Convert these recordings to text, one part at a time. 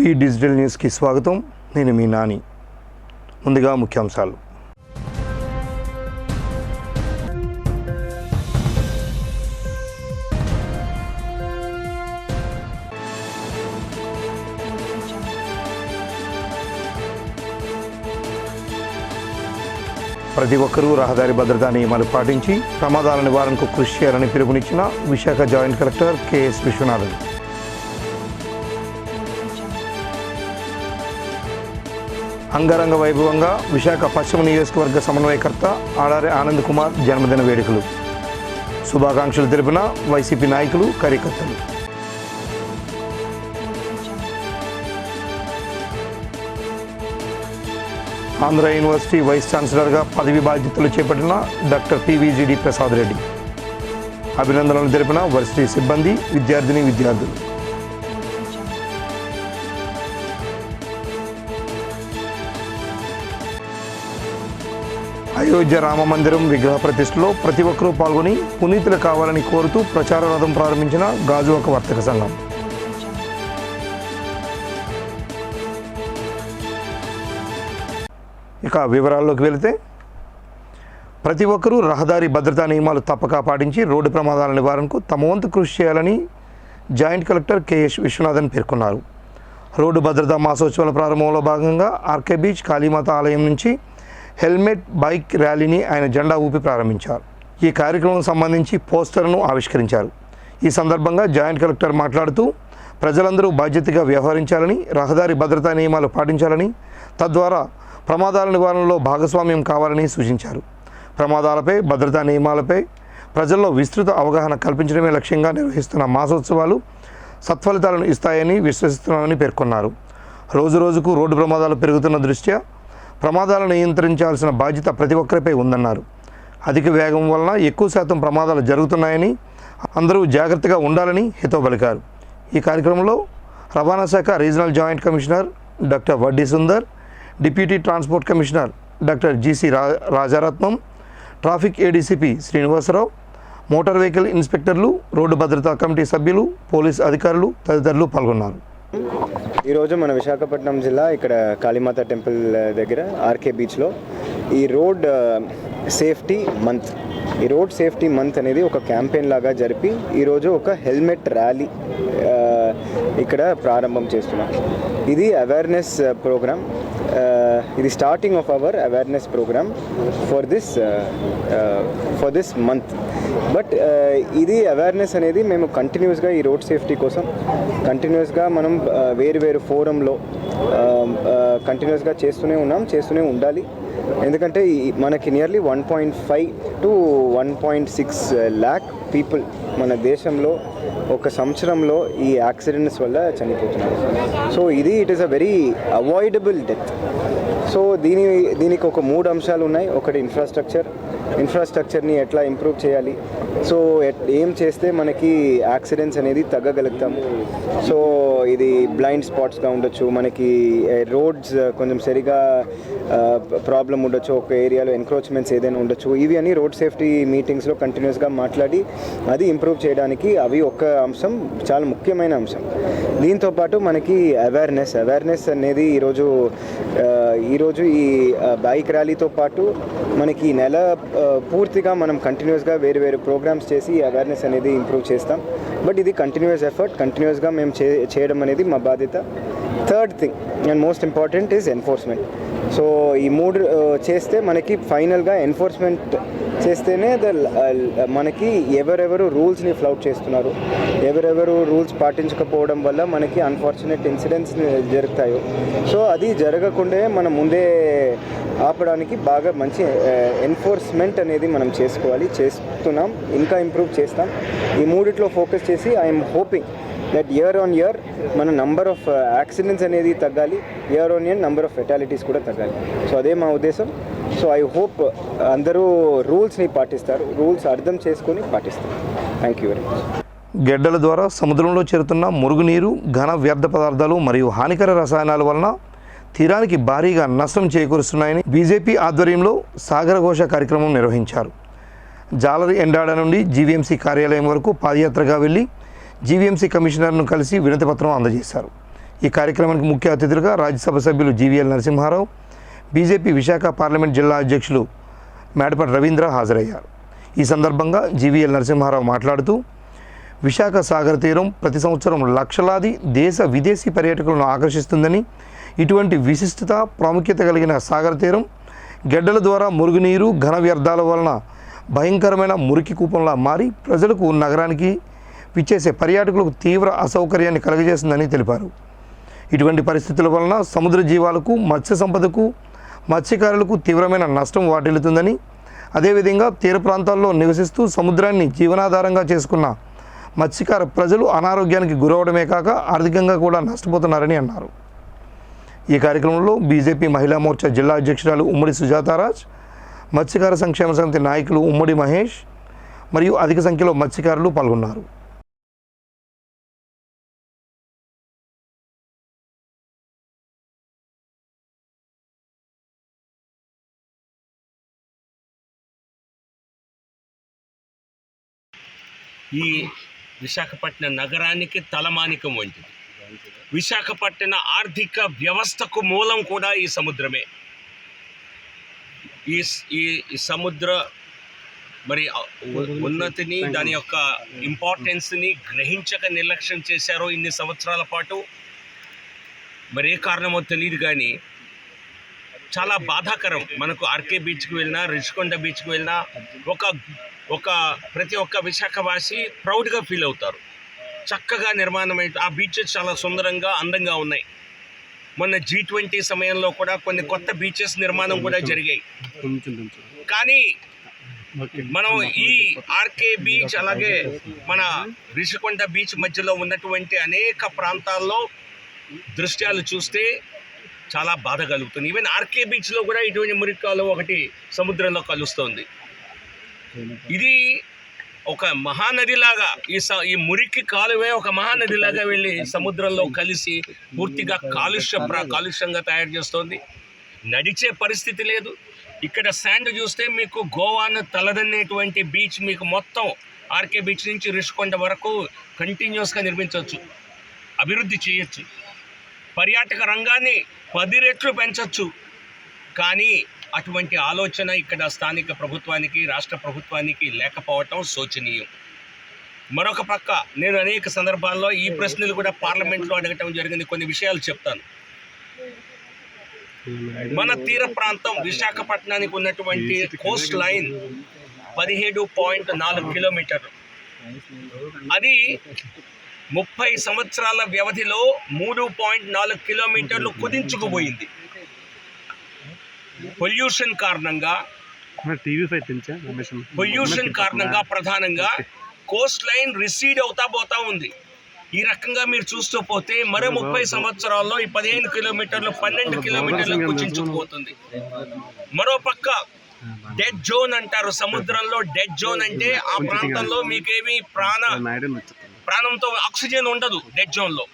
వి digital న్యూస్కి స్వాగతం. నేను మీ నాని. ముందుగా ముఖ్యాంశాలు. ప్రతి ఒక్కరూ రహదారి భద్రతా నియమాలు పాటించి ప్రమాదాల నివారణకు కృషి చేయాలని పిలుపునిచ్చిన Visakha joint collector K S Viswanathan. అంగరంగ వైభవంగా విశాఖ పశ్చిమ నియోజకవర్గ సమన్వయకర్త ఆడారి ఆనంద్ కుమార్ జన్మదిన వేడుకలు. శుభాకాంక్షలు తెలిపిన వైసీపీ నాయకులు, కార్యకర్తలు. ఆంధ్ర యూనివర్సిటీ వైస్ ఛాన్సలర్గా పదవి బాధ్యతలు చేపట్టిన డాక్టర్ పివిజిడి ప్రసాద్ రెడ్డి. అభినందనలు తెలిపిన వర్సిటీ సిబ్బంది, విద్యార్థులు. అయోధ్య రామ మందిరం విగ్రహ ప్రతిష్టలో ప్రతి ఒక్కరూ పాల్గొని పునీతులు కావాలని కోరుతూ ప్రచార రథం ప్రారంభించిన గాజువాక వర్తక సంఘం. ఇక వివరాల్లోకి వెళితే, ప్రతి ఒక్కరూ రహదారి భద్రతా నియమాలు తప్పక పాటించి రోడ్డు ప్రమాదాల నివారణకు తమ వంతు కృషి చేయాలని జాయింట్ కలెక్టర్ కెఎస్ విశ్వనాథన్ పేర్కొన్నారు. రోడ్డు భద్రతా మాసోత్సవాల ప్రారంభంలో భాగంగా ఆర్కే బీచ్ కాళీమాత ఆలయం నుంచి హెల్మెట్ బైక్ ర్యాలీని ఆయన జెండా ఊపి ప్రారంభించారు. ఈ కార్యక్రమం సంబంధించి పోస్టర్ను ఆవిష్కరించారు. ఈ సందర్భంగా జాయింట్ కలెక్టర్ మాట్లాడుతూ ప్రజలందరూ బాధ్యతగా వ్యవహరించాలని, రహదారి భద్రతా నియమాలు పాటించాలని, తద్వారా ప్రమాదాల నివారణలో భాగస్వామ్యం కావాలని సూచించారు. ప్రమాదాలపై, భద్రతా నియమాలపై ప్రజల్లో విస్తృత అవగాహన కల్పించడమే లక్ష్యంగా నిర్వహిస్తున్న మాసోత్సవాలు సత్ఫలితాలను ఇస్తాయని విశ్వసిస్తున్నామని పేర్కొన్నారు. రోజురోజుకు రోడ్డు ప్రమాదాలు పెరుగుతున్న దృష్ట్యా ప్రమాదాలను నియంత్రించాల్సిన బాధ్యత ప్రతి ఒక్కరిపై ఉందన్నారు. అధిక వేగం వలన ఎక్కువ శాతం ప్రమాదాలు జరుగుతున్నాయని, అందరూ జాగ్రత్తగా ఉండాలని హితవు పలికారు. ఈ కార్యక్రమంలో రవాణా శాఖ regional joint commissioner doctor Vaddi Sundar, deputy transport commissioner doctor G C Rajaratnam, traffic ADCP Srinivasarao, motor vehicle ఇన్స్పెక్టర్లు, రోడ్డు భద్రతా కమిటీ సభ్యులు, పోలీస్ అధికారులు తదితరులు పాల్గొన్నారు. ఈరోజు మన విశాఖపట్నం జిల్లా ఇక్కడ కాళీమాత టెంపుల్ దగ్గర ఆర్కే బీచ్లో ఈ రోడ్ సేఫ్టీ మంత్ అనేది ఒక క్యాంపెయిన్ లాగా జరిపి ఈరోజు ఒక హెల్మెట్ ర్యాలీ ఇక్కడ ప్రారంభం చేస్తున్నాం. ఇది అవేర్నెస్ ప్రోగ్రామ్. ఇది starting of our awareness program for this month. But ఇది అవేర్నెస్ అనేది మేము కంటిన్యూస్గా ఈ రోడ్ సేఫ్టీ కోసం కంటిన్యూస్గా మనం వేరు ఫోరంలో కంటిన్యూస్గా చేస్తూనే ఉండాలి. ఎందుకంటే మనకి నియర్లీ 1.5 to 1.6 lakh పీపుల్ మన దేశంలో ఒక సంవత్సరంలో ఈ యాక్సిడెంట్స్ వల్ల చనిపోతున్నారు. So it is a very avoidable death. So దీనికి ఒక 3 అంశాలు ఉన్నాయి. ఒకటి ఇన్ఫ్రాస్ట్రక్చర్ని ఎట్లా ఇంప్రూవ్ చేయాలి, సో ఏం చేస్తే మనకి యాక్సిడెంట్స్ అనేది తగ్గగలుగుతాము. సో ఇది బ్లైండ్ స్పాట్స్గా ఉండొచ్చు, మనకి రోడ్స్ కొంచెం సరిగా ప్రాబ్లం ఉండొచ్చు, ఒక ఏరియాలో ఎన్క్రోచ్మెంట్స్ ఏదైనా ఉండొచ్చు. ఇవి అని రోడ్ సేఫ్టీ మీటింగ్స్లో కంటిన్యూస్గా మాట్లాడి అది ఇంప్రూవ్ చేయడానికి అవి ఒక అంశం, చాలా ముఖ్యమైన అంశం. దీంతోపాటు మనకి అవేర్నెస్ అనేది ఈరోజు ఈ బైక్ ర్యాలీతో పాటు మనకి ఈ నెల పూర్తిగా మనం కంటిన్యూస్గా వేరు ప్రోగ్రామ్స్ చేసి అవేర్నెస్ అనేది ఇంప్రూవ్ చేస్తాం. బట్ ఇది కంటిన్యూస్గా మేము చేయడం అనేది మా బాధ్యత. Third thing and most important is enforcement. So ఈ 3 చేస్తే మనకి ఫైనల్గా ఎన్ఫోర్స్మెంట్ చేస్తేనే మనకి ఎవరెవరు రూల్స్ని ఫ్లౌట్ చేస్తున్నారు, ఎవరెవరు రూల్స్ పాటించకపోవడం వల్ల మనకి అన్ఫార్చునేట్ ఇన్సిడెంట్స్ జరుగుతాయో, సో అది జరగకుండా మనం ముందే ఆపడానికి బాగా మంచి ఎన్ఫోర్స్మెంట్ అనేది మనం చేస్తున్నాం, ఇంకా ఇంప్రూవ్ చేస్తాం. ఈ 3 ఫోకస్ చేసి I'm hoping that year on year మన నంబర్ ఆఫ్ యాక్సిడెంట్స్ అనేది తగ్గాలి, year on year number of fatalities కూడా తగ్గాలి. సో అదే మా ఉద్దేశం. సో ఐ హోప్ అందరూ రూల్స్ని పాటిస్తారు, రూల్స్ అర్థం చేసుకొని పాటిస్తారు. Thank you very much. గెడ్డల ద్వారా సముద్రంలో చేరుతున్న మురుగునీరు, ఘన వ్యర్థ పదార్థాలు మరియు హానికర రసాయనాల వలన తీరానికి భారీగా నష్టం చేకూరుస్తున్నాయని బీజేపీ ఆధ్వర్యంలో సాగరఘోష కార్యక్రమం నిర్వహించారు. జాలరి ఎండాడ నుండి జీవీఎంసీ కార్యాలయం వరకు పాదయాత్రగా వెళ్లి జీవీఎంసీ కమిషనర్ను కలిసి వినతిపత్రం అందజేశారు. ఈ కార్యక్రమానికి ముఖ్య అతిథులుగా రాజ్యసభ సభ్యులు జీవీఎల్ నరసింహారావు, బీజేపీ విశాఖ పార్లమెంట్ జిల్లా అధ్యక్షులు మేడపాటి రవీంద్ర హాజరయ్యారు. ఈ సందర్భంగా జీవీఎల్ నరసింహారావు మాట్లాడుతూ విశాఖ సాగర తీరం ప్రతి సంవత్సరం లక్షలాది దేశ విదేశీ పర్యాటకులను ఆకర్షిస్తుందని, ఇటువంటి విశిష్టత ప్రాముఖ్యత కలిగిన సాగర తీరం గెడ్డల ద్వారా మురుగునీరు ఘన వ్యర్థాల వలన భయంకరమైన మురికి కూపంలా మారి ప్రజలకు నగరానికి విచ్చేసే పర్యాటకులకు తీవ్ర అసౌకర్యాన్ని కలుగజేస్తుందని తెలిపారు. ఇటువంటి పరిస్థితుల వలన సముద్ర జీవాలకు, మత్స్య సంపదకు, మత్స్యకారులకు తీవ్రమైన నష్టం వాటిల్లుతుందని, అదేవిధంగా తీర ప్రాంతాల్లో నివసిస్తూ సముద్రాన్ని జీవనాధారంగా చేసుకున్న మత్స్యకార ప్రజలు అనారోగ్యానికి గురవడమే కాక ఆర్థికంగా కూడా నష్టపోతున్నారని అన్నారు. ఈ కార్యక్రమంలో బీజేపీ మహిళా మోర్చా జిల్లా అధ్యక్షురాలు ఉమ్మడి సుజాతారాజ్, మత్స్యకార సంక్షేమ సమితి నాయకులు ఉమ్మడి మహేష్ మరియు అధిక సంఖ్యలో మత్స్యకారులు పాల్గొన్నారు. ఈ విశాఖపట్నం నగరానికి తలమానికం వంటిది. విశాఖపట్నం ఆర్థిక వ్యవస్థకు మూలం కూడా ఈ సముద్రమే. ఈ సముద్ర మరి ఉన్నతిని, దాని యొక్క ఇంపార్టెన్స్ని గ్రహించక నిర్లక్ష్యం చేశారో ఇన్ని సంవత్సరాల పాటు. మరి ఏ కారణమో తెలియదు కానీ చాలా బాధాకరం. మనకు ఆర్కే బీచ్కి వెళ్ళినా, రిషికొండ బీచ్కి వెళ్ళినా ప్రతి ఒక్క విశాఖవాసి ప్రౌడ్గా ఫీల్ అవుతారు. చక్కగా నిర్మాణమై ఆ బీచెస్ చాలా సుందరంగా, అందంగా ఉన్నాయి. మొన్న G20 సమయంలో కూడా కొన్ని కొత్త బీచెస్ నిర్మాణం కూడా జరిగాయి. కానీ మనం ఈ ఆర్కే బీచ్ అలాగే మన రిషికొండ బీచ్ మధ్యలో ఉన్నటువంటి అనేక ప్రాంతాల్లో దృశ్యాలు చూస్తే చాలా బాధ కలుగుతుంది. ఈవెన్ ఆర్కే బీచ్లో కూడా ఇటువంటి మురికాలు ఒకటి సముద్రంలో కలుస్తుంది. ఇది ఒక మహానదిలాగా, ఈ మురికి కాలువే ఒక మహానదిలాగా వెళ్ళి సముద్రంలో కలిసి పూర్తిగా కాలుష్యంగా తయారు చేస్తోంది. నడిచే పరిస్థితి లేదు. ఇక్కడ శాండ్ చూస్తే మీకు గోవాను తలదన్నేటువంటి బీచ్ మీకు మొత్తం ఆర్కే బీచ్ నుంచి రిషికొండ వరకు కంటిన్యూస్గా నిర్మించవచ్చు, అభివృద్ధి చేయొచ్చు, పర్యాటక రంగాన్ని 10 రెట్లు పెంచవచ్చు. కానీ అటువంటి ఆలోచన ఇక్కడ స్థానిక ప్రభుత్వానికి, రాష్ట్ర ప్రభుత్వానికి లేకపోవటం శోచనీయం. మరొక పక్క నేను అనేక సందర్భాల్లో ఈ ప్రశ్నలు కూడా పార్లమెంట్లో అడగటం జరిగింది. కొన్ని విషయాలు చెప్తాను. మన తీర ప్రాంతం విశాఖపట్నానికి ఉన్నటువంటి కోస్ట్ లైన్ 17.4 కిలోమీటర్లు. అది 30 సంవత్సరాల వ్యవధిలో 3.4 కిలోమీటర్లు కుదించుకుపోయింది. పొల్యూషన్ కారణంగా ప్రధానంగా కోస్ట్ లైన్ రిసీడ్ అవుతా పోతా ఉంది. ఈ రకంగా మీరు చూస్తూ పోతే మరో 30 సంవత్సరాల్లో ఈ 15 కిలోమీటర్లు 12 కిలోమీటర్లు కుచించుకుపోతుంది. మరో పక్క డెడ్ జోన్ అంటారు. సముద్రంలో డెడ్ జోన్ అంటే ఆ ప్రాంతంలో మీకేమీ ప్రాణంతో ఆక్సిజన్ ఉండదు. డెడ్ జోన్లో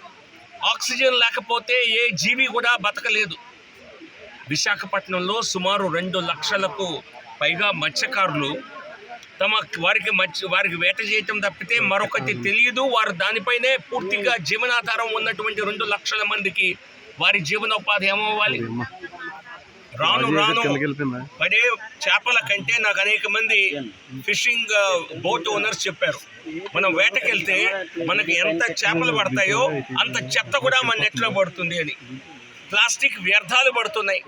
ఆక్సిజన్ లేకపోతే ఏ జీవి కూడా బతకలేదు. విశాఖపట్నంలో సుమారు 2 లక్షలకు పైగా మత్స్యకారులు వారికి వేట చేయటం తప్పితే మరొకటి తెలియదు. వారు దానిపైనే పూర్తిగా జీవనాధారం ఉన్నటువంటి 2 లక్షల మందికి వారి జీవనోపాధి ఏమవ్వాలి? రాను పడే చేపల కంటే నాకు అనేక మంది ఫిషింగ్ బోట్ ఓనర్స్ చెప్పారు, మనం వేటకెళ్తే మనకి ఎంత చేపలు పడతాయో అంత చెత్త కూడా మన నెట్లో పడుతుంది అని. ప్లాస్టిక్ వ్యర్థాలు పడుతున్నాయి.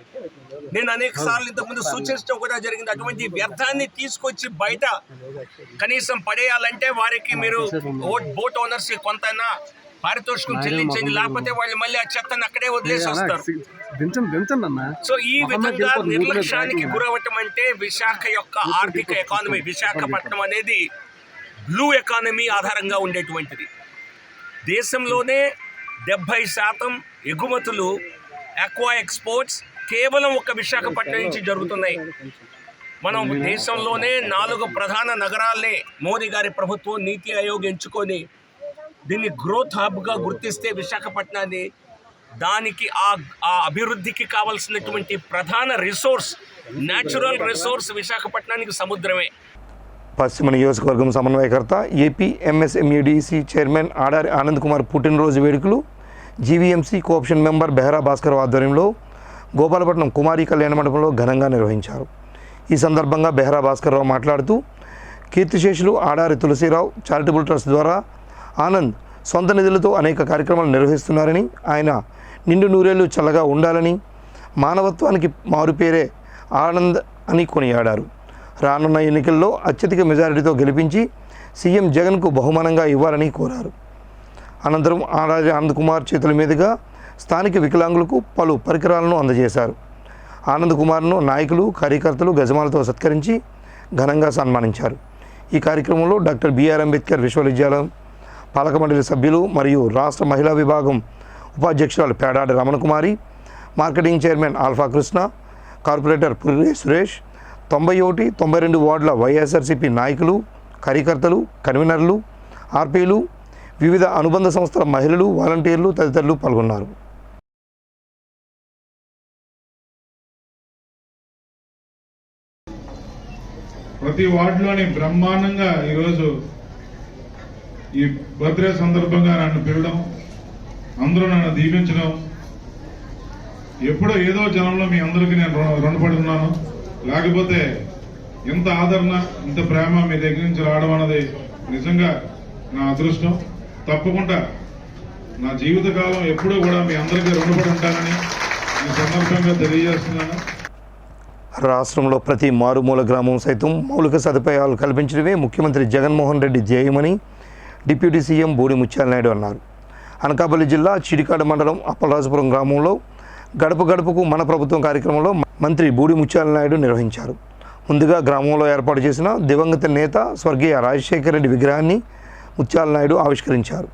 నేను అనేక సార్లు ఇంతకుముందు సూచించడం కూడా జరిగింది. అటువంటి వ్యర్థాన్ని తీసుకొచ్చి బయట కనీసం పడేయాలంటే వారికి మీరు బోట్ ఓనర్స్ కొంతైనా పారితోషికం చెల్లించండి, లేకపోతే వాళ్ళు మళ్ళీ ఆ చెత్తను అక్కడే వదిలేసి వస్తారు. సో ఈ విధంగా నిర్లక్ష్యానికి గురవటం అంటే విశాఖ యొక్క ఆర్థిక ఎకానమీ, విశాఖపట్నం అనేది బ్లూ ఎకానమీ ఆధారంగా ఉండేటువంటిది. దేశంలోనే 70% ఎగుమతులు ఆక్వా ఎక్స్పోర్ట్స్ కేవలం ఒక విశాఖపట్నం నుంచి జరుగుతున్నాయి. మనం దేశంలోనే 4 ప్రధాన నగరాలనే మోదీ గారి ప్రభుత్వం నీతి ఆయోగ్ ఎంచుకొని దీన్ని గ్రోత్ హబ్గా గుర్తిస్తే విశాఖపట్నాన్ని, దానికి ఆ అభివృద్ధికి కావాల్సినటువంటి ప్రధాన రిసోర్స్, న్యాచురల్ రిసోర్స్ విశాఖపట్నానికి సముద్రమే. పశ్చిమ నియోజకవర్గం సమన్వయకర్త, AP MSMEDC chairman Adari Anand Kumar పుట్టినరోజు వేడుకలు GVMC co-option member Behara Bhaskar ఆధ్వర్యంలో గోపాలపట్నం కుమారి కళ్యాణ మండపంలో ఘనంగా నిర్వహించారు. ఈ సందర్భంగా బెహరా భాస్కర్రావు మాట్లాడుతూ కీర్తిశేషులు ఆడారి తులసిరావు చారిటబుల్ ట్రస్ట్ ద్వారా ఆనంద్ సొంత నిధులతో అనేక కార్యక్రమాలు నిర్వహిస్తున్నారని, ఆయన నిండు నూరేళ్లు చల్లగా ఉండాలని, మానవత్వానికి మారుపేరే ఆనంద్ అని కొనియాడారు. రానున్న ఎన్నికల్లో అత్యధిక మెజారిటీతో గెలిపించి సీఎం జగన్కు బహుమానంగా ఇవ్వాలని కోరారు. అనంతరం ఆడారి ఆనంద్ కుమార్ చేతుల మీదుగా స్థానిక వికలాంగులకు పలు పరికరాలను అందజేశారు. ఆనంద్ కుమార్ను నాయకులు, కార్యకర్తలు గజమాలతో సత్కరించి ఘనంగా సన్మానించారు. ఈ కార్యక్రమంలో డాక్టర్ బిఆర్ అంబేద్కర్ విశ్వవిద్యాలయం పాలక మండలి సభ్యులు మరియు రాష్ట్ర మహిళా విభాగం ఉపాధ్యక్షురాలు Pedadi Ramanakumari, marketing chairman Alpha Krishna, corporator Puri Suresh, 91, 92 వార్డుల వైఎస్ఆర్సీపీ నాయకులు, కార్యకర్తలు, కన్వీనర్లు, ఆర్పీలు, వివిధ అనుబంధ సంస్థల మహిళలు, వాలంటీర్లు తదితరులు పాల్గొన్నారు. ప్రతి వార్డులోని బ్రహ్మాండంగా ఈరోజు ఈ బర్త్డే సందర్భంగా నన్ను పిలవడం, అందరూ నన్ను దీవించడం, ఎప్పుడో ఏదో జనంలో మీ అందరికీ నేను రుణపడి ఉన్నాను. లేకపోతే ఇంత ఆదరణ, ఇంత ప్రేమ మీ దగ్గర నుంచి రావడం అన్నది నిజంగా నా అదృష్టం. తప్పకుండా నా జీవితకాలం ఎప్పుడూ కూడా మీ అందరికీ రుణపడి ఉంటానని ఈ సందర్భంగా తెలియజేస్తున్నాను. రాష్ట్రంలో ప్రతి మారుమూల గ్రామం సైతం మౌలిక సదుపాయాలు కల్పించడమే ముఖ్యమంత్రి జగన్మోహన్ రెడ్డి ధ్యేయమని డిప్యూటీ సీఎం బూడి ముత్యాల నాయుడు అన్నారు. అనకాపల్లి జిల్లా చిడికాడ మండలం అప్పలరాజపురం గ్రామంలో గడప గడపకు మన ప్రభుత్వం కార్యక్రమంలో మంత్రి బూడి ముత్యాల నాయుడు నిర్వహించారు. ముందుగా గ్రామంలో ఏర్పాటు చేసిన దివంగత నేత స్వర్గీయ రాజశేఖర రెడ్డి విగ్రహాన్ని ముత్యాల నాయుడు ఆవిష్కరించారు.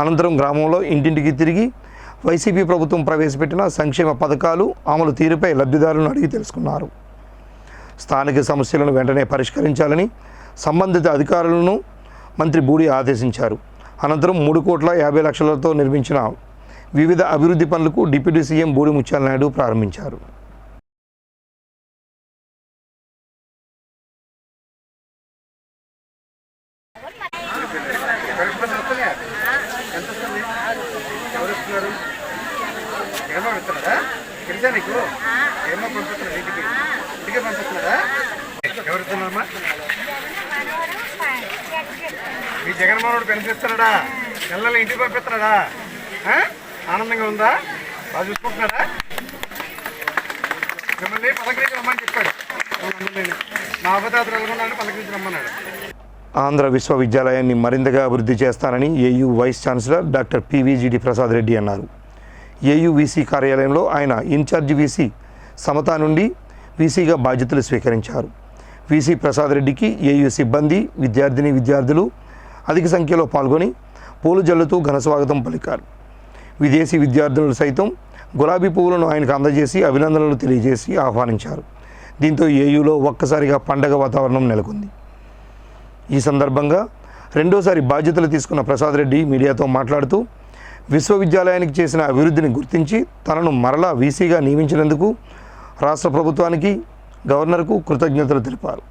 అనంతరం గ్రామంలో ఇంటింటికి తిరిగి వైసీపీ ప్రభుత్వం ప్రవేశపెట్టిన సంక్షేమ పథకాలు అమలు తీరుపై లబ్ధిదారులను అడిగి తెలుసుకున్నారు. స్థానిక సమస్యలను వెంటనే పరిష్కరించాలని సంబంధిత అధికారులను మంత్రి బూడి ఆదేశించారు. అనంతరం 3,50,00,000తో నిర్మించిన వివిధ అభివృద్ధి పనులకు డిప్యూటీ సీఎం బూడి ముత్యాల నాయుడు ప్రారంభించారు. మీ జగన్మోహనుడు పెన్షన్ ఇస్తున్నాడా? పిల్లల్ని ఇంటికి పంపిస్తున్నాడా? ఆనందంగా ఉందా? బాగా చూసుకుంటున్నాడా? మిమ్మల్ని పలకరించి రమ్మని చెప్పాడు. మా అవతాతలు వెళ్ళకుండా పలకరించి రమ్మన్నాడు. ఆంధ్ర విశ్వవిద్యాలయాన్ని మరింతగా అభివృద్ధి చేస్తానని AU vice chancellor doctor PVGD Prasad Reddy అన్నారు. ఏయూ వీసీ కార్యాలయంలో ఆయన ఇన్ఛార్జి వీసీ సమత నుండి వీసీగా బాధ్యతలు స్వీకరించారు. వీసీ ప్రసాద్ రెడ్డికి ఏయూ సిబ్బంది, విద్యార్థులు అధిక సంఖ్యలో పాల్గొని పూలు జల్లుతూ ఘనస్వాగతం పలికారు. విదేశీ విద్యార్థులు సైతం గులాబీ పువ్వులను ఆయనకు అందజేసి అభినందనలు తెలియజేసి ఆహ్వానించారు. దీంతో ఏయూలో ఒక్కసారిగా పండగ వాతావరణం నెలకొంది. ఈ సందర్భంగా రెండోసారి బాధ్యతలు తీసుకున్న ప్రసాద్ రెడ్డి మీడియాతో మాట్లాడుతూ విశ్వవిద్యాలయానికి చేసిన అభివృద్ధిని గుర్తించి తనను మరలా వీసీగా నియమించినందుకు రాష్ట్ర ప్రభుత్వానికి, గవర్నర్కు కృతజ్ఞతలు తెలిపారు.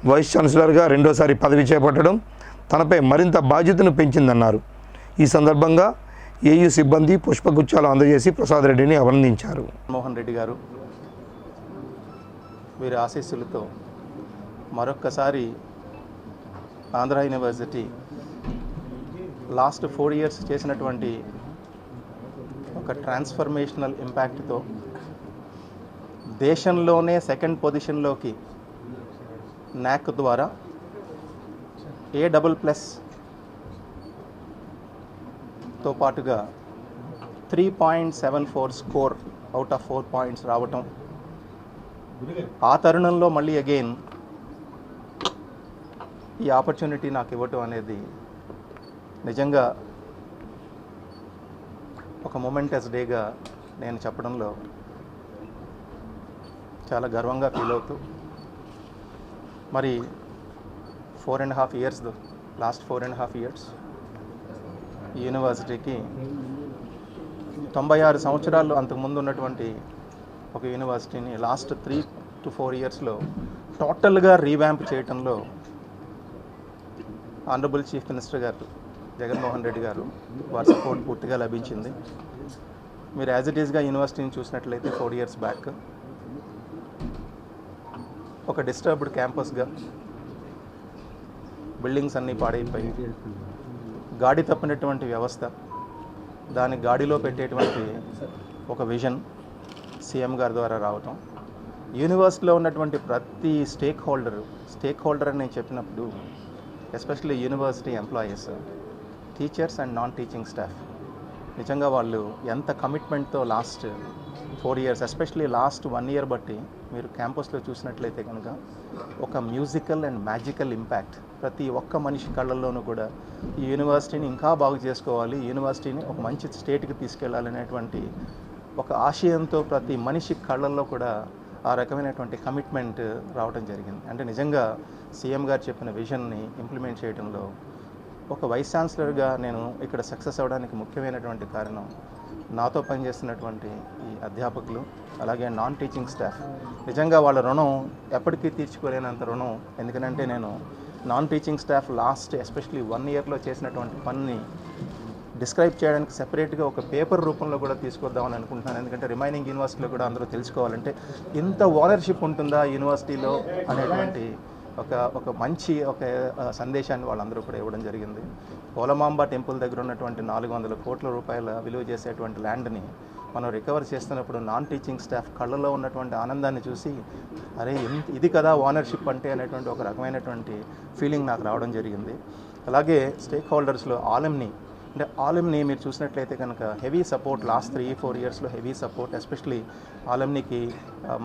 వైస్ ఛాన్సలర్గా రెండోసారి పదవి చేపట్టడం తనపై మరింత బాధ్యతను పెంచిందన్నారు. ఈ సందర్భంగా ఏయూ సిబ్బంది పుష్పగుచ్చాలు అందజేసి ప్రసాద్ రెడ్డిని అభినందించారు. మోహన్ రెడ్డి గారు వీరి ఆశీస్సులతో మరొక్కసారి ఆంధ్ర యూనివర్సిటీ లాస్ట్ 4 years చేసినటువంటి ఒక ట్రాన్స్ఫర్మేషనల్ ఇంపాక్ట్తో దేశంలోనే 2nd పొజిషన్లోకి NAC ద్వారా A++తో పాటుగా 3.74 స్కోర్ అవుట్ ఆఫ్ 4 points రావటం, ఆ తరుణంలో మళ్ళీ అగైన్ ఈ ఆపర్చునిటీ నాకు ఇవ్వటం అనేది నిజంగా ఒక మొమెంటస్ డేగా నేను చెప్పడంలో చాలా గర్వంగా ఫీల్ అవుతూ, మరి 4.5 years లాస్ట్ 4.5 years ఈ యూనివర్సిటీకి 96 సంవత్సరాలు అంతకుముందు ఉన్నటువంటి ఒక యూనివర్సిటీని లాస్ట్ 3 to 4 yearsలో టోటల్గా రీవ్యాంప్ చేయటంలో ఆనరబుల్ చీఫ్ మినిస్టర్ గారు జగన్మోహన్ రెడ్డి గారు వారి సపోర్ట్ పూర్తిగా లభించింది. మీరు యాజ్ ఇట్ ఈస్గా యూనివర్సిటీని చూసినట్లయితే 4 years బ్యాక్ ఒక డిస్టర్బ్డ్ క్యాంపస్గా బిల్డింగ్స్ అన్నీ పాడైపోయి గాడి తప్పినటువంటి వ్యవస్థ, దాన్ని గాడిలో పెట్టేటువంటి ఒక విజన్ సీఎం గారి ద్వారా రావటం, యూనివర్సిటీలో ఉన్నటువంటి ప్రతి స్టేక్ హోల్డర్ అని నేను చెప్పినప్పుడు especially university employees, teachers and non teaching staff నిజంగా వాళ్ళు ఎంత కమిట్మెంట్తో last 4 years especially last 1 year బట్టి మీరు క్యాంపస్లో చూసినట్లయితే కనుక ఒక మ్యూజికల్ అండ్ మ్యాజికల్ ఇంపాక్ట్ ప్రతి ఒక్క మనిషి కళ్ళల్లోనూ కూడా ఈ యూనివర్సిటీని ఇంకా బాగు చేసుకోవాలి, యూనివర్సిటీని ఒక మంచి స్టేట్కి తీసుకెళ్లాలనేటువంటి ఒక ఆశయంతో ప్రతి మనిషి కళ్ళల్లో కూడా ఆ రకమైనటువంటి కమిట్మెంట్ రావడం జరిగింది. అంటే నిజంగా సీఎం గారు చెప్పిన విజన్ని ఇంప్లిమెంట్ చేయడంలో ఒక వైస్ ఛాన్సలర్గా నేను ఇక్కడ సక్సెస్ అవ్వడానికి ముఖ్యమైనటువంటి కారణం నాతో పనిచేస్తున్నటువంటి ఈ అధ్యాపకులు, అలాగే నాన్ టీచింగ్ స్టాఫ్. నిజంగా వాళ్ళ రుణం ఎప్పటికీ తీర్చుకోలేనంత రుణం. ఎందుకంటే నేను non teaching staff last especially 1 yearలో చేసినటువంటి పనిని డిస్క్రైబ్ చేయడానికి సెపరేట్గా ఒక పేపర్ రూపంలో కూడా తీసుకొద్దామని అనుకుంటున్నాను. ఎందుకంటే రిమైనింగ్ యూనివర్సిటీలో కూడా అందరూ తెలుసుకోవాలంటే ఇంత ఓనర్షిప్ ఉంటుందా యూనివర్సిటీలో అనేటువంటి ఒక మంచి సందేశాన్ని వాళ్ళందరూ కూడా ఇవ్వడం జరిగింది. పోలమాంబ టెంపుల్ దగ్గర ఉన్నటువంటి 400 కోట్ల రూపాయల విలువ చేసేటువంటి ల్యాండ్ని మనం రికవర్ చేస్తున్నప్పుడు నాన్ టీచింగ్ స్టాఫ్ కళ్ళలో ఉన్నటువంటి ఆనందాన్ని చూసి అరే ఇది కదా ఓనర్షిప్ అంటే అనేటువంటి ఒక రకమైనటువంటి ఫీలింగ్ నాకు రావడం జరిగింది. అలాగే స్టేక్ హోల్డర్స్లో ఆలమ్ని మీరు చూసినట్లయితే కనుక హెవీ సపోర్ట్ లాస్ట్ 3-4 yearsలో హెవీ సపోర్ట్, ఎస్పెషలీ ఆలమ్నికి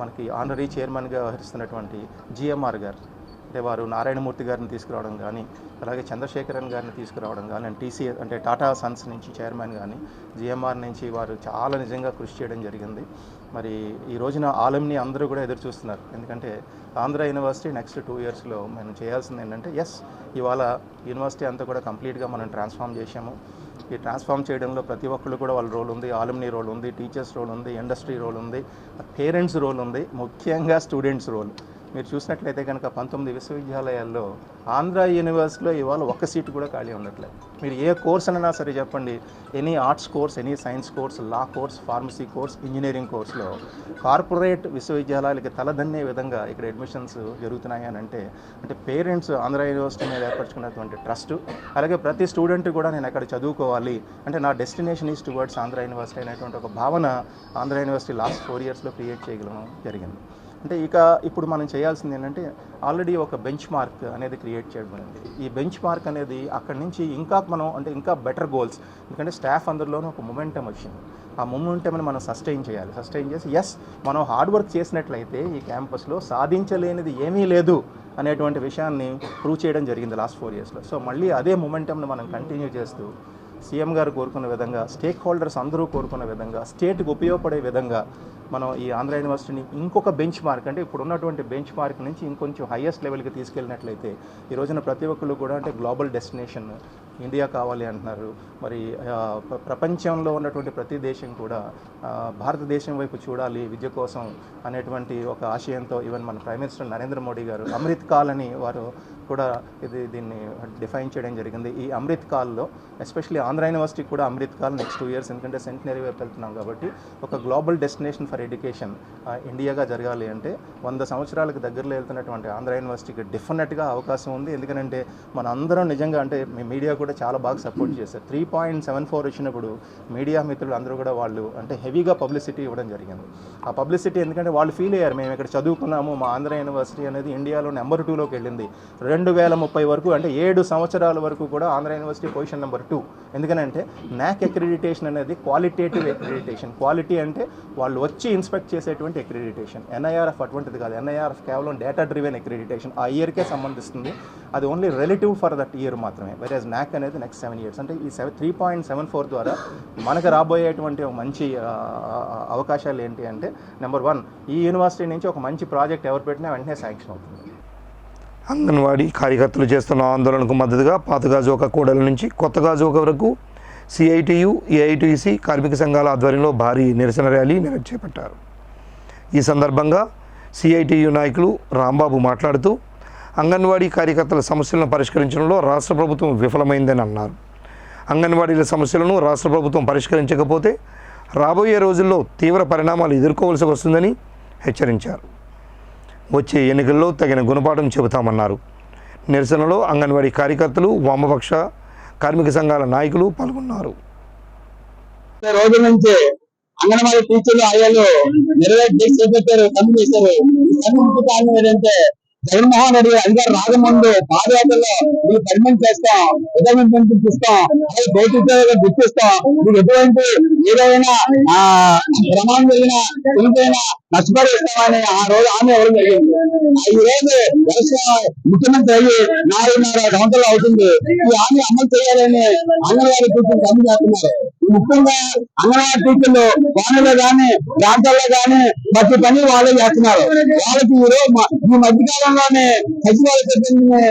మనకి ఆనరీ చైర్మన్గా వ్యవహరిస్తున్నటువంటి జిఎంఆర్ గారు, అంటే వారు నారాయణమూర్తి గారిని తీసుకురావడం కానీ, అలాగే చంద్రశేఖరన్ గారిని తీసుకురావడం కానీ, అండ్ టీసీఎస్ అంటే టాటా సన్స్ నుంచి చైర్మన్ కానీ, జిఎంఆర్ నుంచి వారు చాలా నిజంగా కృషి చేయడం జరిగింది. మరి ఈ రోజున ఆలమ్ని అందరూ కూడా ఎదురు చూస్తున్నారు. ఎందుకంటే ఆంధ్ర యూనివర్సిటీ నెక్స్ట్ 2 yearsలో మనం చేయాల్సింది ఏంటంటే ఇవాళ యూనివర్సిటీ అంతా కూడా కంప్లీట్గా మనం ట్రాన్స్ఫార్మ్ చేశాము. ఈ ట్రాన్స్ఫార్మ్ చేయడంలో ప్రతి ఒక్కళ్ళు కూడా వాళ్ళ రోల్ ఉంది, ఆలమ్ని రోల్ ఉంది, టీచర్స్ రోల్ ఉంది, ఇండస్ట్రీ రోల్ ఉంది, పేరెంట్స్ రోల్ ఉంది, ముఖ్యంగా స్టూడెంట్స్ రోల్. మీరు చూసినట్లయితే కనుక 19 విశ్వవిద్యాలయాల్లో ఆంధ్ర యూనివర్సిటీలో ఇవాళ ఒక్క సీటు కూడా ఖాళీ ఉండట్లేదు. మీరు ఏ కోర్స్ అయినా సరే చెప్పండి, any arts course, any science course, law course, pharmacy course, engineering కోర్స్లో కార్పొరేట్ విశ్వవిద్యాలయాలకి తలదన్నే విధంగా ఇక్కడ అడ్మిషన్స్ జరుగుతున్నాయి అని అంటే పేరెంట్స్ ఆంధ్ర యూనివర్సిటీ మీద ఏర్పరచుకున్నటువంటి ట్రస్ట్, అలాగే ప్రతి స్టూడెంట్ కూడా నేను అక్కడ చదువుకోవాలి అంటే నా destination is towards Andhra university అనేటువంటి ఒక భావన ఆంధ్ర యూనివర్సిటీ లాస్ట్ 4 yearsలో క్రియేట్ చేయగలం జరిగింది. అంటే ఇప్పుడు మనం చేయాల్సింది ఏంటంటే ఆల్రెడీ ఒక బెంచ్ మార్క్ అనేది క్రియేట్ చేయబడింది. ఈ బెంచ్ మార్క్ అనేది అక్కడి నుంచి ఇంకా బెటర్ గోల్స్, ఎందుకంటే స్టాఫ్ అందరిలోనూ ఒక మొమెంటం వచ్చింది. ఆ మొమెంటంని మనం సస్టైన్ చేసి మనం హార్డ్ వర్క్ చేసినట్లయితే ఈ క్యాంపస్లో సాధించలేనిది ఏమీ లేదు అనేటువంటి విషయాన్ని ప్రూవ్ చేయడం జరిగింది లాస్ట్ 4 yearsలో. సో మళ్ళీ అదే మొమెంటంని మనం కంటిన్యూ చేస్తూ సీఎం గారు కోరుకున్న విధంగా, స్టేక్ హోల్డర్స్ అందరూ కోరుకున్న విధంగా, స్టేట్కి ఉపయోగపడే విధంగా మనం ఈ ఆంధ్ర యూనివర్సిటీని ఇంకొక బెంచ్ మార్క్ అంటే ఇప్పుడు ఉన్నటువంటి బెంచ్ మార్క్ నుంచి ఇంకొంచెం హైయెస్ట్ లెవెల్కి తీసుకెళ్ళినట్లయితే ఈ రోజున ప్రతి ఒక్కళ్ళు కూడా అంటే గ్లోబల్ డెస్టినేషన్ ఇండియా కావాలి అంటున్నారు. మరి ప్రపంచంలో ఉన్నటువంటి ప్రతి దేశం కూడా భారతదేశం వైపు చూడాలి విద్య కోసం అనేటువంటి ఒక ఆశయంతో ఈవెన్ మన ప్రైమ్ మినిస్టర్ నరేంద్ర మోడీ గారు అమృత్ కాల్ అని వారు కూడా దీన్ని డిఫైన్ చేయడం జరిగింది. ఈ అమృత్ కాల్లో ఎస్పెషల్లీ ఆంధ్ర యూనివర్సిటీకి కూడా అమృత్ కాల్ నెక్స్ట్ 2 years, ఎందుకంటే సెంటనరీ వైపు వెళ్తున్నాం కాబట్టి ఒక గ్లోబల్ డెస్టినేషన్ ఫర్ ఎడ్యుకేషన్ ఇండియాగా జరగాలి అంటే 100 సంవత్సరాలకు దగ్గరలో వెళ్తున్నటువంటి ఆంధ్ర యూనివర్సిటీకి డెఫినెట్గా అవకాశం ఉంది. ఎందుకంటే మన అందరం నిజంగా అంటే మీడియా కూడా చాలా బాగా సపోర్ట్ చేశారు. 3.74 వచ్చినప్పుడు మీడియా మిత్రులు అందరూ కూడా వాళ్ళు అంటే హెవీగా పబ్లిసిటీ ఇవ్వడం జరిగింది. ఆ పబ్లిసిటీ ఎందుకంటే వాళ్ళు ఫీల్ అయ్యారు, మేము ఇక్కడ చదువుకున్నాము, మా ఆంధ్ర యూనివర్సిటీ అనేది ఇండియాలో నెంబర్ 2లోకి వెళ్ళింది. 2030 వరకు అంటే 7 సంవత్సరాల వరకు కూడా ఆంధ్ర యూనివర్సిటీ పొజిషన్ నెంబర్ 2. ఎందుకంటే NAAC అక్రిడిటేషన్ అనేది క్వాలిటేటివ్ అక్రిడిటేషన్. క్వాలిటీ అంటే వాళ్ళు వచ్చి ఇన్స్పెక్ట్ చేసేటువంటి అక్రిడిటేషన్. NIRF అటువంటిది కాదు. NIRF కేవలం డేటా డ్రివెన్ అక్రిడిటేషన్, ఆ ఇయర్కే సంబంధిస్తుంది. అది only relative for that year మాత్రమే. వెరాజ్ NAAC అనేది నెక్స్ట్ 7 years. అంటే ఈ 3.74 ద్వారా మనకు రాబోయేటువంటి ఒక మంచి అవకాశాలు ఏంటి అంటే నెంబర్ 1, ఈ యూనివర్సిటీ నుంచి ఒక మంచి ప్రాజెక్ట్ ఎవరు పెట్టినా వెంటనే శాంక్షన్ అవుతుంది. అంగన్వాడీ కార్యకర్తలు చేస్తున్న ఆందోళనకు మద్దతుగా పాతగాజువాక కూడలి నుంచి కొత్తగాజువాక వరకు CITU, AITC కార్మిక సంఘాల ఆధ్వర్యంలో భారీ నిరసన ర్యాలీ చేపట్టారు. ఈ సందర్భంగా CITU నాయకులు రాంబాబు మాట్లాడుతూ అంగన్వాడీ కార్యకర్తల సమస్యలను పరిష్కరించడంలో రాష్ట్ర ప్రభుత్వం విఫలమైందని అన్నారు. అంగన్వాడీల సమస్యలను రాష్ట్ర ప్రభుత్వం పరిష్కరించకపోతే రాబోయే రోజుల్లో తీవ్ర పరిణామాలు ఎదుర్కోవాల్సి వస్తుందని హెచ్చరించారు. వచ్చే ఎన్నికల్లో తగిన గుణపాఠం చెబుతామన్నారు. నిరసనలో అంగన్వాడీ కార్యకర్తలు, వామపక్ష కార్మిక సంఘాల నాయకులు పాల్గొన్నారు. రోజు నుంచి అంగన్వాడీ టీచర్లు ఆయాలు చేపట్టారు, సమ్మె చేశారు. ఈ సమ్మెకు కారణం ఏంటంటే జగన్మోహన్ రెడ్డి అధికారం రాకముందు పాదయాత్రలో మీకు పర్మనెంట్ చేస్తాం, రిటైర్మెంట్ ఇస్తాం, అలాగే భౌతిక గుర్తిస్తాం, మీకు ఎటువంటి ఏదైనా ప్రమాదం జరిగినా చనిపోయినా నష్టపరిస్తామని ఆ రోజు హామీ ఇవ్వడం జరిగింది. ఈ రోజు ముఖ్యమంత్రి అయ్యి 4.5 సంవత్సరాలు అవుతుంది. ఈ హామీ అమలు చేయాలని అంగన్వాడీ టీచర్లు సమ్మె చేస్తున్నారు. ముఖ్యంగా అంగన్వాడీ టీచర్లు వానలో గాని ప్రాంతాల్లో గాని ప్రతి పని వాళ్ళే చేస్తున్నారు. వాళ్ళకి ఈ మధ్యకాలంలోనే సచివాలయ సిబ్బందిని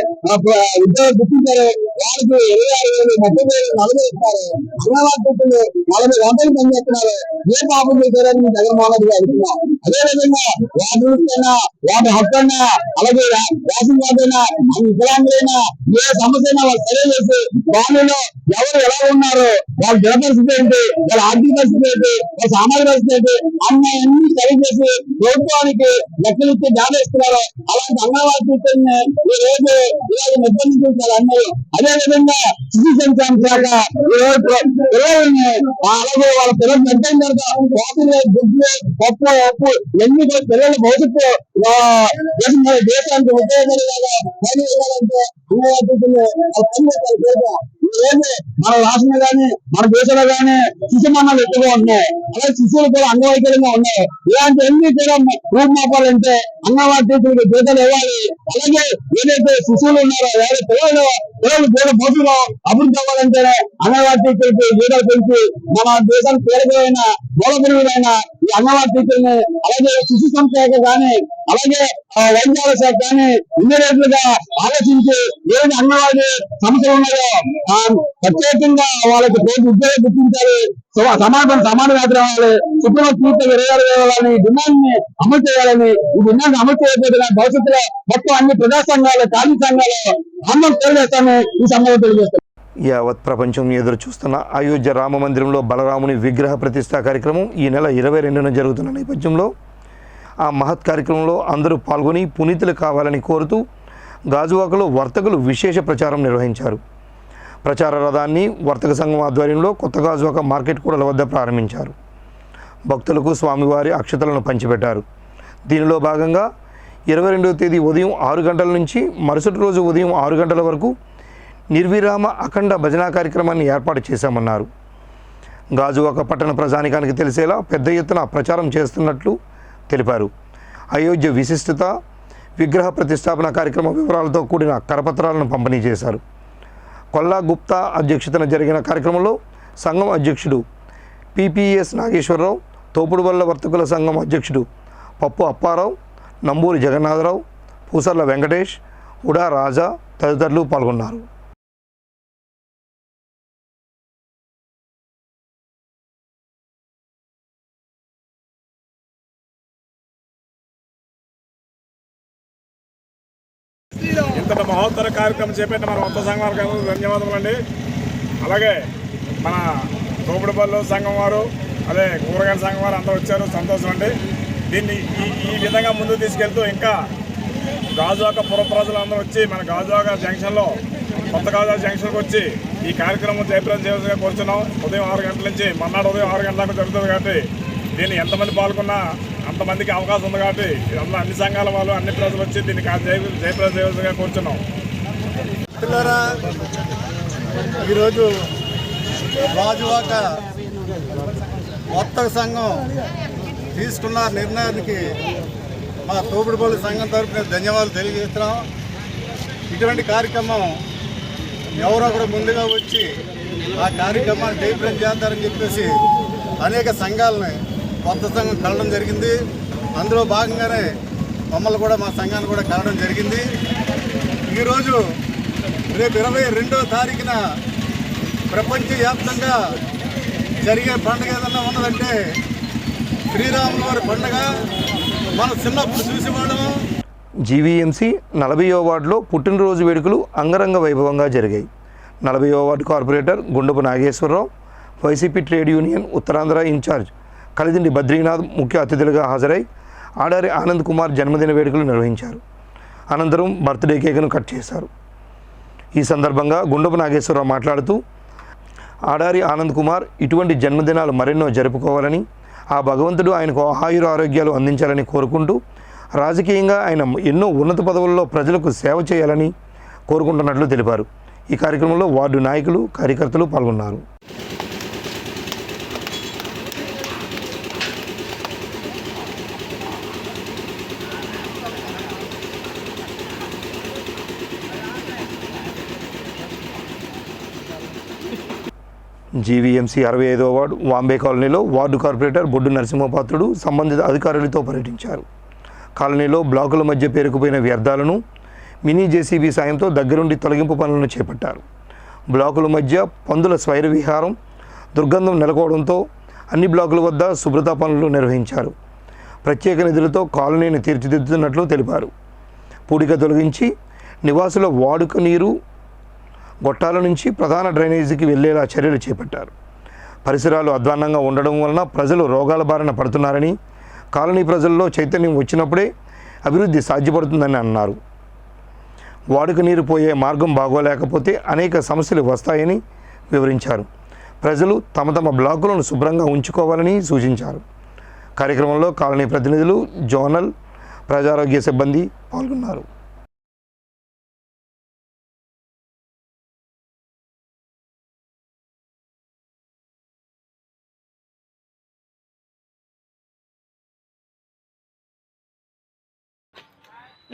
ఉద్యోగం గుర్తించారు. వాళ్ళకి 26,000, 30,000, 40,000 ఇస్తారు. అంగన్వాడీ టీచర్లు 40 గంటలు పనిచేస్తున్నారు. ఏ పాపం చేశారని జగన్మోహన్ రెడ్డి అడుగుతున్నాం. అదేవిధంగా వాటి దృష్టినా, వాటి హక్కైనా, అలాగే రేషన్ కార్డు అయినా, వికలాంగులైనా ఏ సమస్య అయినా వాళ్ళు సరి చేసి వాళ్ళలో ఎవరు ఎలా ఉన్నారు, వాళ్ళ జన పరిస్థితి ఏంటి, వాళ్ళ ఆర్థిక పరిస్థితి ఏంటి, వాళ్ళ సామాజిక పరిస్థితి ఏంటి అన్ని సరి చేసి ప్రభుత్వానికి లెక్కలు ఇచ్చి ధ్యానిస్తున్నారు. అలాంటి అంగన్వాడీ టీచర్ని ఈ రోజు ఇలాగ నిర్బంధించారు అన్నారు. అదేవిధంగా శిశు సంక్షేమ శాఖ ఈ రోజు పిల్లల్ని అలాగే వాళ్ళ పిల్లలు పెద్దయిన తర్వాత కోతలు, గుడ్లు, పప్పు, ఉప్పు ఇవన్నీ కూడా పిల్లల భవిష్యత్తు దేశానికి ఉపయోగపడేలాగా పని చేయాలంటే అంగన్వాడీ టీచర్లు పనిచేస్తారు. ఈ రోజు మన రాష్ట్రంలో గానీ మన దేశంలో గానీ శిశు మరణాలు ఎక్కువగా ఉన్నాయి. అలాగే శిశువులు కూడా అంగవైకల్యంగా ఉన్నాయి. ఇలాంటి అన్ని కూడా రూపుమాపాలంటే అంగన్వాడీ టీచర్లకు జీతాలు ఇవ్వాలి. అలాగే ఏదైతే శిశువులు ఉన్నారో ఎవరి పిల్లలు కూడా భవిష్యత్తులో అభివృద్ధి అవ్వాలంటే అంగన్వాడీ టీచర్కి జీతాలు పెంచి మన దేశానికి పేరుగైన మూలపురుగైన ఈ అంగన్వాడీ టీచర్ని అలాగే శిశు సంక్షేమ కానీ అలాగే వైద్యాల శాఖ కానీ ఇన్ని రేట్లుగా ఆలోచించి ఏది అంగన్వాడీ సమస్యలు ఉన్నాయో ప్రత్యేకంగా వాళ్ళకి ఉద్యోగం గుర్తించాలి. సమాన వేతనం ఇవ్వాలి. సుప్రీంకోర్టు తీర్పు 26,000 డిమాండ్ ని అమలు చేయాలని, ఈ డిమాండ్ అమలు చేయకపోతే భవిష్యత్తులో మొత్తం అన్ని ప్రజా సంఘాలు, కార్మిక సంఘాలు ఆందోళన తెలియజేస్తామని ఈ సమయంలో తెలియజేస్తారు. యావత్ ప్రపంచం ఎదురు చూస్తున్న అయోధ్య రామ మందిరంలో బలరాముని విగ్రహ ప్రతిష్ఠా కార్యక్రమం ఈ నెల 22న జరుగుతున్న నేపథ్యంలో ఆ మహత్ కార్యక్రమంలో అందరూ పాల్గొని పునీతులు కావాలని కోరుతూ గాజువాకలో వర్తకులు విశేష ప్రచారం నిర్వహించారు. ప్రచార రథాన్ని వర్తక సంఘం ఆధ్వర్యంలో కొత్త గాజువాక మార్కెట్ కూడల వద్ద ప్రారంభించారు. భక్తులకు స్వామివారి అక్షతలను పంచిపెట్టారు. దీనిలో భాగంగా 22వ తేదీ ఉదయం 6 గంటల నుంచి మరుసటి రోజు ఉదయం 6 గంటల వరకు నిర్విరామ అఖండ భజనా కార్యక్రమాన్ని ఏర్పాటు చేశామన్నారు. గాజువాక పట్టణ ప్రజానికానికి తెలిసేలా పెద్ద ఎత్తున ప్రచారం చేస్తున్నట్లు తెలిపారు. అయోధ్య విశిష్టత, విగ్రహ ప్రతిష్టాపన కార్యక్రమ వివరాలతో కూడిన కరపత్రాలను పంపిణీ చేశారు. కొల్లా గుప్తా అధ్యక్షతన జరిగిన కార్యక్రమంలో సంఘం అధ్యక్షుడు పిపిఎస్ నాగేశ్వరరావు, తోపుడుబల్ల వర్తకుల సంఘం అధ్యక్షుడు పప్పు అప్పారావు, నంబూరి జగన్నాథరావు, పూసర్ల వెంకటేష్, ఉడా రాజా తదితరులు పాల్గొన్నారు. ఇంతటి మహోత్తర కార్యక్రమం చేపట్టిన మన మొత్తం సంఘం వారికి ధన్యవాదములు అండి. అలాగే మన తోపుడుబళ్ళు సంఘం వారు, అదే కూరగాయల సంఘం వారు అందరూ వచ్చారు, సంతోషం అండి. దీన్ని ఈ విధంగా ముందుకు తీసుకెళ్తూ ఇంకా గాజువాక పుర ప్రజలందరూ వచ్చి మన గాజువాక జంక్షన్లో కొత్త గాజువాక జంక్షన్కి వచ్చి ఈ కార్యక్రమం జయప్రదం చేయవలసిగా కోరుతున్నాం. ఉదయం 6 గంటల నుంచి మర్నాడు ఉదయం 6 గంటల దాకా జరుగుతుంది కాబట్టి దీన్ని ఎంతమంది పాల్గొన్నా అంతమందికి అవకాశం ఉంది కాబట్టి అందులో అన్ని సంఘాల వాళ్ళు, అన్ని ప్రజలు వచ్చి దీన్ని జయప్రదం చేయవలసిగా కోరుతున్నాం. పిల్లరా, ఈరోజు గాజువాక వర్తక సంఘం తీసుకున్న నిర్ణయానికి మా తోపుడుబళ్ళు సంఘం తరఫున ధన్యవాదాలు తెలియజేస్తున్నాం. ఇటువంటి కార్యక్రమం ఎవరో కూడా ముందుగా వచ్చి ఆ కార్యక్రమాన్ని జయప్రదం చేస్తారని చెప్పేసి అనేక సంఘాలని కొత్త సంఘం కలవడం జరిగింది. అందులో భాగంగానే మమ్మల్ని కూడా మా సంఘాన్ని కూడా కలవడం జరిగింది. ఈరోజు రేపు 22వ తారీఖున ప్రపంచవ్యాప్తంగా జరిగే పండుగ ఏదన్నా ఉన్నదంటే శ్రీరాముల వారి పండుగ. మనం చిన్నప్పుడు చూసేవాళ్ళము. జీవీఎంసీ 40వ వార్డులో పుట్టినరోజు వేడుకలు అంగరంగ వైభవంగా జరిగాయి. 40వ ward corporator Gundapu Nageswararao, YCP trade union Uttarandhra in-charge Kalidindi Badrinath ముఖ్య అతిథులుగా హాజరై ఆడారి ఆనంద్ కుమార్ జన్మదిన వేడుకలు నిర్వహించారు. అనంతరం బర్త్డే కేక్ను కట్ చేశారు. ఈ సందర్భంగా గుండపు నాగేశ్వరరావు మాట్లాడుతూ ఆడారి ఆనంద్ కుమార్ ఇటువంటి జన్మదినాలు మరెన్నో జరుపుకోవాలని, ఆ భగవంతుడు ఆయనకు ఆయుర ఆరోగ్యాలు అందించాలని కోరుకుంటూ రాజకీయంగా ఆయన ఎన్నో ఉన్నత పదవుల్లో ప్రజలకు సేవ చేయాలని కోరుకుంటున్నట్లు తెలిపారు. ఈ కార్యక్రమంలో వార్డు నాయకులు, కార్యకర్తలు పాల్గొన్నారు. జీవీఎంసీ 65వ వార్డు వాంబే కాలనీలో వార్డు కార్పొరేటర్ బొడ్డు నరసింహపాత్రుడు సంబంధిత అధికారులతో పర్యటించారు. కాలనీలో బ్లాకుల మధ్య పేరుకుపోయిన వ్యర్థాలను మినీ జేసీబీ సాయంతో దగ్గరుండి తొలగింపు పనులను చేపట్టారు. బ్లాకుల మధ్య పందుల స్వైర విహారం దుర్గంధం నెలకొవడంతో అన్ని బ్లాకుల వద్ద శుభ్రతా పనులు నిర్వహించారు. ప్రత్యేక నిధులతో కాలనీని తీర్చిదిద్దుతున్నట్లు తెలిపారు. పూడిక తొలగించి నివాసుల వాడుక నీరు గొట్టాల నుంచి ప్రధాన డ్రైనేజీకి వెళ్లేలా చర్యలు చేపట్టారు. పరిసరాలు అధ్వాన్నంగా ఉండడం వలన ప్రజలు రోగాల బారిన పడుతున్నారని, కాలనీ ప్రజల్లో చైతన్యం వచ్చినప్పుడే అభివృద్ధి సాధ్యపడుతుందని అన్నారు. వాడుక నీరు పోయే మార్గం బాగోలేకపోతే అనేక సమస్యలు వస్తాయని వివరించారు. ప్రజలు తమ తమ బ్లాకులను శుభ్రంగా ఉంచుకోవాలని సూచించారు. కార్యక్రమంలో కాలనీ ప్రతినిధులు, జోనల్ ప్రజారోగ్య సిబ్బంది పాల్గొన్నారు.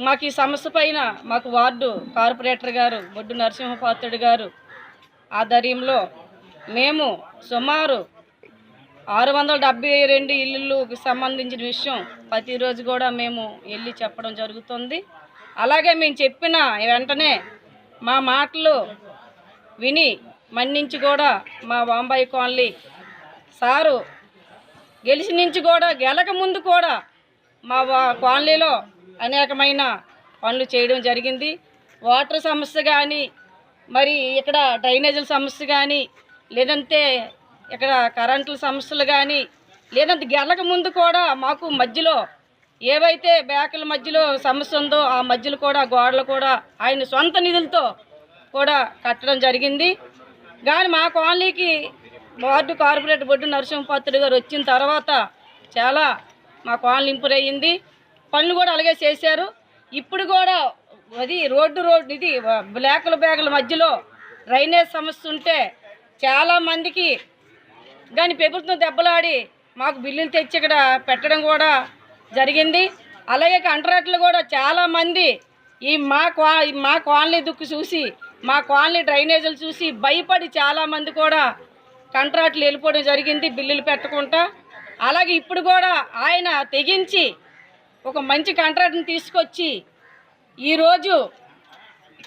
మాకు ఈ సమస్య పైన మాకు వార్డు కార్పొరేటర్ గారు బొడ్డు నరసింహపాత్రుడు గారు ఆధ్వర్యంలో మేము సుమారు 672 ఇళ్ళకి సంబంధించిన విషయం ప్రతిరోజు కూడా మేము వెళ్ళి చెప్పడం జరుగుతుంది. అలాగే మేము చెప్పిన వెంటనే మా మాటలు విని మన్నించి కూడా మా వాంబాయి కాలనీ సారు గెలిచి నుంచి కూడా గెలక ముందు కూడా మా కాలనీలో అనేకమైన పనులు చేయడం జరిగింది. వాటర్ సమస్య కానీ, మరి ఇక్కడ డ్రైనేజీల సమస్య కానీ, లేదంటే ఇక్కడ కరెంటుల సమస్యలు కానీ, లేదంటే గెలక ముందు కూడా మాకు మధ్యలో ఏవైతే బ్యాకుల మధ్యలో సమస్య ఉందో ఆ మధ్యలో కూడా గోడలు కూడా ఆయన సొంత నిధులతో కూడా కట్టడం జరిగింది. కానీ మా కాలనీకి వార్డు కార్పొరేటర్ బొడ్డు నరసింహపాత్రుడు గారు వచ్చిన తర్వాత చాలా మా కాలనీ ఇంప్రూవ్ అయ్యింది. పనులు కూడా అలాగే చేశారు. ఇప్పుడు కూడా అది రోడ్డు ఇది బ్యాగుల మధ్యలో డ్రైనేజ్ సమస్య ఉంటే చాలామందికి కానీ ప్రభుత్వం దెబ్బలాడి మాకు బిల్లులు తెచ్చి ఇక్కడ పెట్టడం కూడా జరిగింది. అలాగే కాంట్రాక్టులు కూడా చాలామంది ఈ మా కాలనీ దుక్కు చూసి, మా కాలనీ డ్రైనేజీలు చూసి భయపడి చాలామంది కూడా కాంట్రాక్టులు వెళ్ళిపోవడం జరిగింది బిల్లులు పెట్టకుండా. అలాగే ఇప్పుడు కూడా ఆయన తెగించి ఒక మంచి కాంట్రాక్ట్ని తీసుకొచ్చి ఈరోజు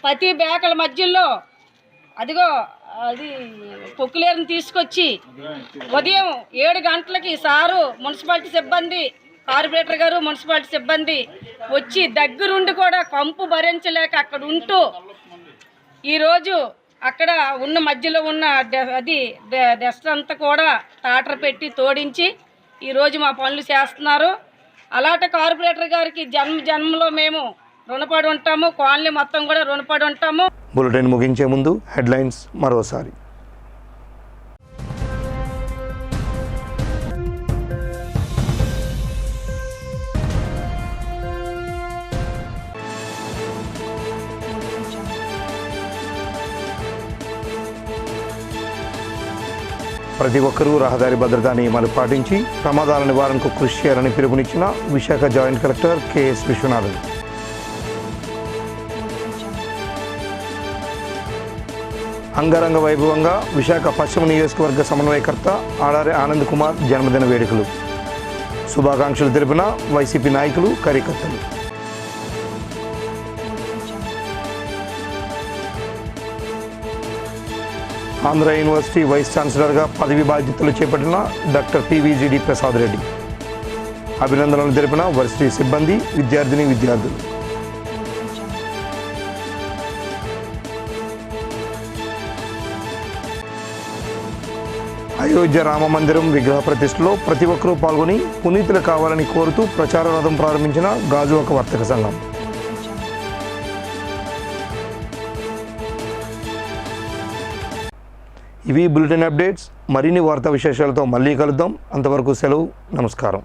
ప్రతి బ్యాకుల మధ్యలో అది పొక్కులేరుని తీసుకొచ్చి ఉదయం 7 గంటలకి సారు మున్సిపాలిటీ సిబ్బంది, కార్పొరేటర్ గారు, మున్సిపాలిటీ సిబ్బంది వచ్చి దగ్గరుండి కూడా కంపు భరించలేక అక్కడ ఉంటూ ఈరోజు అక్కడ ఉన్న మధ్యలో ఉన్న డస్ట్ అంతా కూడా తాటర పెట్టి తోడించి ఈరోజు మా పనులు చేస్తున్నారు. అలాంటి కార్పొరేటర్ గారికి జన్మలో మేము రుణపడి ఉంటాము. కాలనీ మొత్తం కూడా రుణపడి ఉంటాము. బులెటిన్ ముగించే ముందు హెడ్లైన్స్ మరోసారి. ప్రతి ఒక్కరూ రహదారి భద్రతా నియమాలు పాటించి ప్రమాదాల నివారణకు కృషి చేయాలని పిలుపునిచ్చిన Visakha joint collector K S Viswanathan. అంగరంగ వైభవంగా విశాఖ పశ్చిమ నియోజకవర్గ సమన్వయకర్త ఆడారి ఆనంద్ కుమార్ జన్మదిన వేడుకలు. శుభాకాంక్షలు తెలిపిన వైసీపీ నాయకులు, కార్యకర్తలు. ఆంధ్ర యూనివర్సిటీ వైస్ ఛాన్సలర్గా పదవి బాధ్యతలు చేపట్టిన డాక్టర్ పివిజిడి ప్రసాద్ రెడ్డి. అభినందనలు తెలిపిన వర్సిటీ సిబ్బంది, విద్యార్థులు. అయోధ్య రామ మందిరం విగ్రహ ప్రతిష్టలో ప్రతి ఒక్కరూ పాల్గొని పునీతులు కావాలని కోరుతూ ప్రచార రథం ప్రారంభించిన గాజువాక వర్తక సంఘం. ఇవి బులెటిన్ అప్డేట్స్. మరిన్ని వార్తా విశేషాలతో మళ్ళీ కలుద్దాం. అంతవరకు సెలవు. నమస్కారం.